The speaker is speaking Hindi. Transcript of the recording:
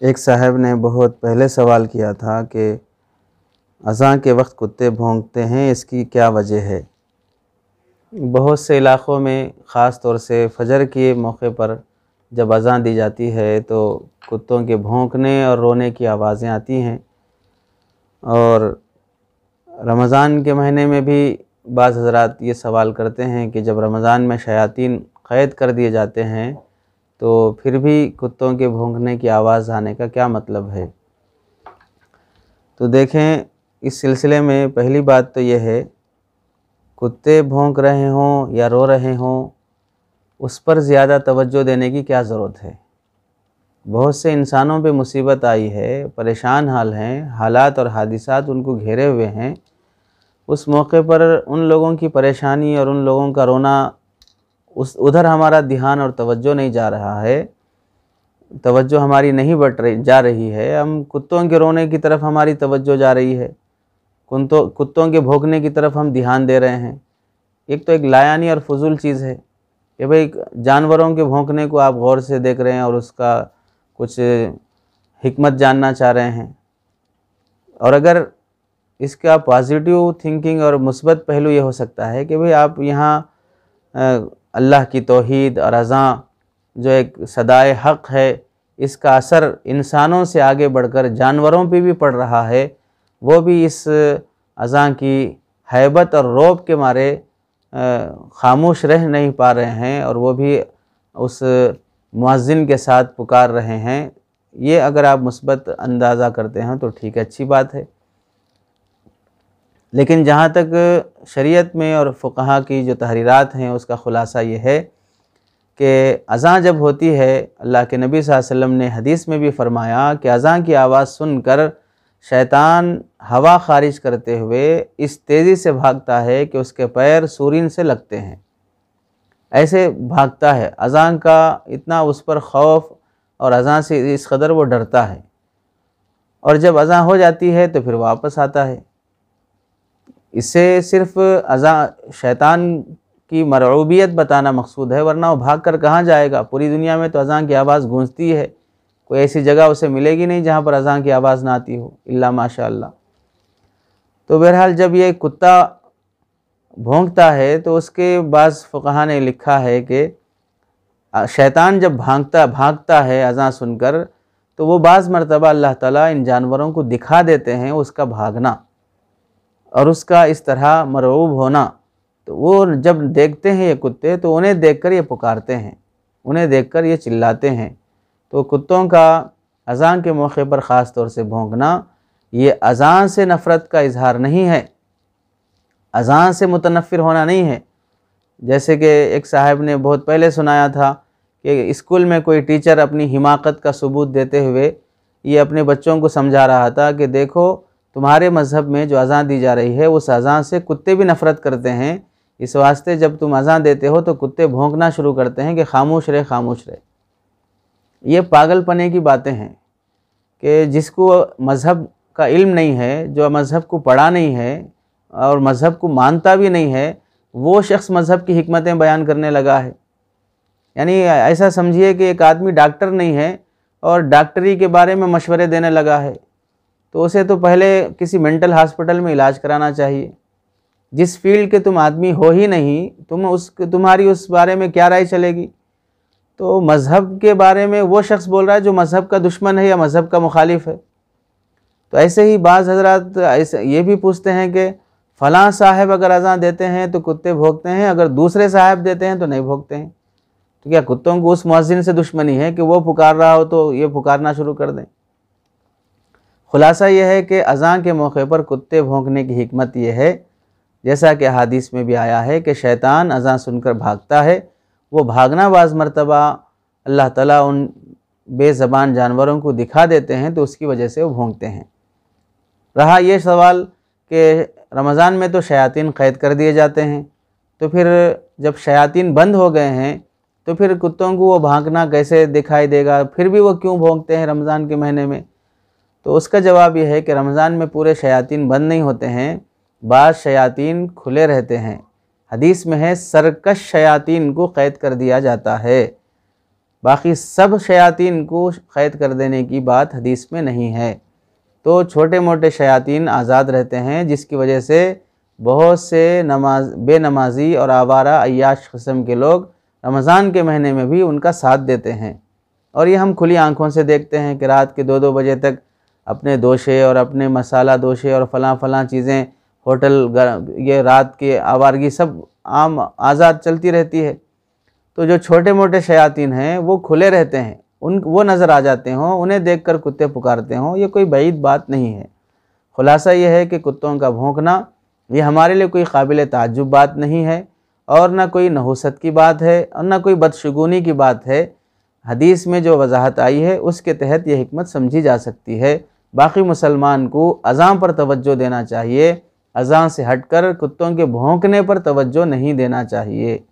एक साहब ने बहुत पहले सवाल किया था कि अज़ान के वक्त कुत्ते भौंकते हैं, इसकी क्या वजह है। बहुत से इलाक़ों में ख़ास तौर से फ़जर के मौके पर जब अज़ान दी जाती है तो कुत्तों के भौंकने और रोने की आवाज़ें आती हैं। और रमज़ान के महीने में भी बाज़ हज़रात ये सवाल करते हैं कि जब रमज़ान में शयातीन क़ैद कर दिए जाते हैं तो फिर भी कुत्तों के भौंकने की आवाज़ आने का क्या मतलब है। तो देखें, इस सिलसिले में पहली बात तो ये है, कुत्ते भौंक रहे हों या रो रहे हों, उस पर ज़्यादा तवज्जो देने की क्या ज़रूरत है। बहुत से इंसानों पे मुसीबत आई है, परेशान हाल हैं, हालात और हादिसात उनको घेरे हुए हैं। उस मौके पर उन लोगों की परेशानी और उन लोगों का रोना, उधर हमारा ध्यान और तवज्जो नहीं जा रहा है, तवज्जो हमारी नहीं जा रही है। हम कुत्तों के रोने की तरफ हमारी तवज्जो जा रही है, कुत्तों के भौंकने की तरफ हम ध्यान दे रहे हैं। एक तो एक लायानी और फजूल चीज़ है कि भाई जानवरों के भौंकने को आप गौर से देख रहे हैं और उसका कुछ हिकमत जानना चाह रहे हैं। और अगर इसका पॉजिटिव थिंकिंग और मुस्बत पहलू ये हो सकता है कि भाई आप यहाँ अल्लाह की तौहीद और अज़ां जो एक सदाए हक़ है, इसका असर इंसानों से आगे बढ़कर जानवरों पे भी पड़ रहा है। वो भी इस अज़ां की हैबत और रौब के मारे ख़ामोश रह नहीं पा रहे हैं और वो भी उस मुअज़्ज़िन के साथ पुकार रहे हैं। ये अगर आप मुस्बत अंदाज़ा करते हैं तो ठीक है, अच्छी बात है। लेकिन जहाँ तक शरीयत में और फ़ुक़हा की जो तहरीरात हैं उसका ख़ुलासा ये है कि अज़ान जब होती है, अल्लाह के नबी सल्लल्लाहु अलैहि वसल्लम ने हदीस में भी फ़रमाया कि अज़ान की आवाज़ सुनकर शैतान हवा ख़ारिज करते हुए इस तेज़ी से भागता है कि उसके पैर सूरीन से लगते हैं। ऐसे भागता है, अज़ान का इतना उस पर खौफ और अज़ान से इस कदर वो डरता है। और जब अज़ान हो जाती है तो फिर वापस आता है। इससे सिर्फ़ अज़ान शैतान की मरऊबियत बताना मकसूद है, वरना वो भाग कर कहाँ जाएगा। पूरी दुनिया में तो अज़ान की आवाज़ गूंजती है, कोई ऐसी जगह उसे मिलेगी नहीं जहाँ पर अज़ान की आवाज़ ना आती हो, इल्ला माशाअल्लाह। तो बहरहाल जब ये कुत्ता भौंकता है तो उसके बाज़ फ़ुक़हा ने लिखा है कि शैतान जब भागता है अज़ान सुनकर, तो वो बाज़ मरतबा अल्लाह ताला इन जानवरों को दिखा देते हैं उसका भागना और उसका इस तरह मरऊब होना। तो वो जब देखते हैं ये कुत्ते तो उन्हें देखकर ये पुकारते हैं, उन्हें देखकर ये चिल्लाते हैं। तो कुत्तों का अज़ान के मौके पर ख़ास तौर से भौंकना ये अज़ान से नफ़रत का इज़हार नहीं है, अज़ान से मुतनफ़िर होना नहीं है। जैसे कि एक साहब ने बहुत पहले सुनाया था कि स्कूल में कोई टीचर अपनी हिमाकत का सबूत देते हुए ये अपने बच्चों को समझा रहा था कि देखो, तुम्हारे मज़हब में जो अज़ान दी जा रही है उस अज़ान से कुत्ते भी नफ़रत करते हैं। इस वास्ते जब तुम अज़ान देते हो तो कुत्ते भौंकना शुरू करते हैं कि खामोश रहे, खामोश रहे। ये पागलपने की बातें हैं कि जिसको मज़हब का इल्म नहीं है, जो मज़हब को पढ़ा नहीं है और मज़हब को मानता भी नहीं है, वो शख्स मज़हब की हिकमतें बयान करने लगा है। यानी ऐसा समझिए कि एक आदमी डॉक्टर नहीं है और डॉक्टरी के बारे में मशवरे देने लगा है, तो उसे तो पहले किसी मेंटल हॉस्पिटल में इलाज कराना चाहिए। जिस फील्ड के तुम आदमी हो ही नहीं, तुम्हारी उस बारे में क्या राय चलेगी। तो मज़हब के बारे में वो शख्स बोल रहा है जो मज़हब का दुश्मन है या मज़हब का मुखालिफ है। तो ऐसे ही बाज़ हज़रात ऐसे ये भी पूछते हैं कि फ़लाँ साहब अगर अज़ान देते हैं तो कुत्ते भौंकते हैं, अगर दूसरे साहब देते हैं तो नहीं भौंकते हैं। तो क्या कुत्तों को उस मुअज़्ज़िन से दुश्मनी है कि वो पुकार रहा हो तो ये पुकारना शुरू कर दें। ख़ुलासा यह है कि अज़ान के मौके पर कुत्ते भौंकने की हिकमत यह है, जैसा कि हदीस में भी आया है कि शैतान अज़ान सुनकर भागता है। वो भागना बाज़ मरतबा अल्लाह ताला उन बेज़बान जानवरों को दिखा देते हैं तो उसकी वजह से वो भौंकते हैं। रहा ये सवाल कि रमज़ान में तो शयातीन क़ैद कर दिए जाते हैं, तो फिर जब शयातीन बंद हो गए हैं तो फिर कुत्तों को वो भागना कैसे दिखाई देगा, फिर भी वो क्यों भौंकते हैं रमज़ान के महीने में। तो उसका जवाब यह है कि रमज़ान में पूरे शयातीन बंद नहीं होते हैं, बाज़ शयातीन खुले रहते हैं। हदीस में है सरकश शयातीन को क़ैद कर दिया जाता है। बाकी सब शयातीन को क़ैद कर देने की बात हदीस में नहीं है। तो छोटे मोटे शयातीन आज़ाद रहते हैं, जिसकी वजह से बहुत से बेनमाजी और आवारा अय्याश किस्म के लोग रमज़ान के महीने में भी उनका साथ देते हैं। और ये हम खुली आंखों से देखते हैं कि रात के 2-2 बजे तक अपने दोशे और अपने मसाला दोशे और फ़लाँ चीज़ें होटल ये रात के आवारगी सब आम आज़ाद चलती रहती है। तो जो छोटे मोटे शयातीन हैं वो खुले रहते हैं, वो नज़र आ जाते हों, उन्हें देखकर कुत्ते पुकारते हों, ये कोई बईद बात नहीं है। खुलासा ये है कि कुत्तों का भौंकना ये हमारे लिए कोई काबिल ताज्जुब बात नहीं है, और ना कोई नहुसत की बात है और ना कोई बदशगुनी की बात है। हदीस में जो वजाहत आई है उसके तहत ये हिकमत समझी जा सकती है। बाकी मुसलमान को अज़ान पर तवज्जो देना चाहिए, अज़ान से हटकर कुत्तों के भौंकने पर तवज्जो नहीं देना चाहिए।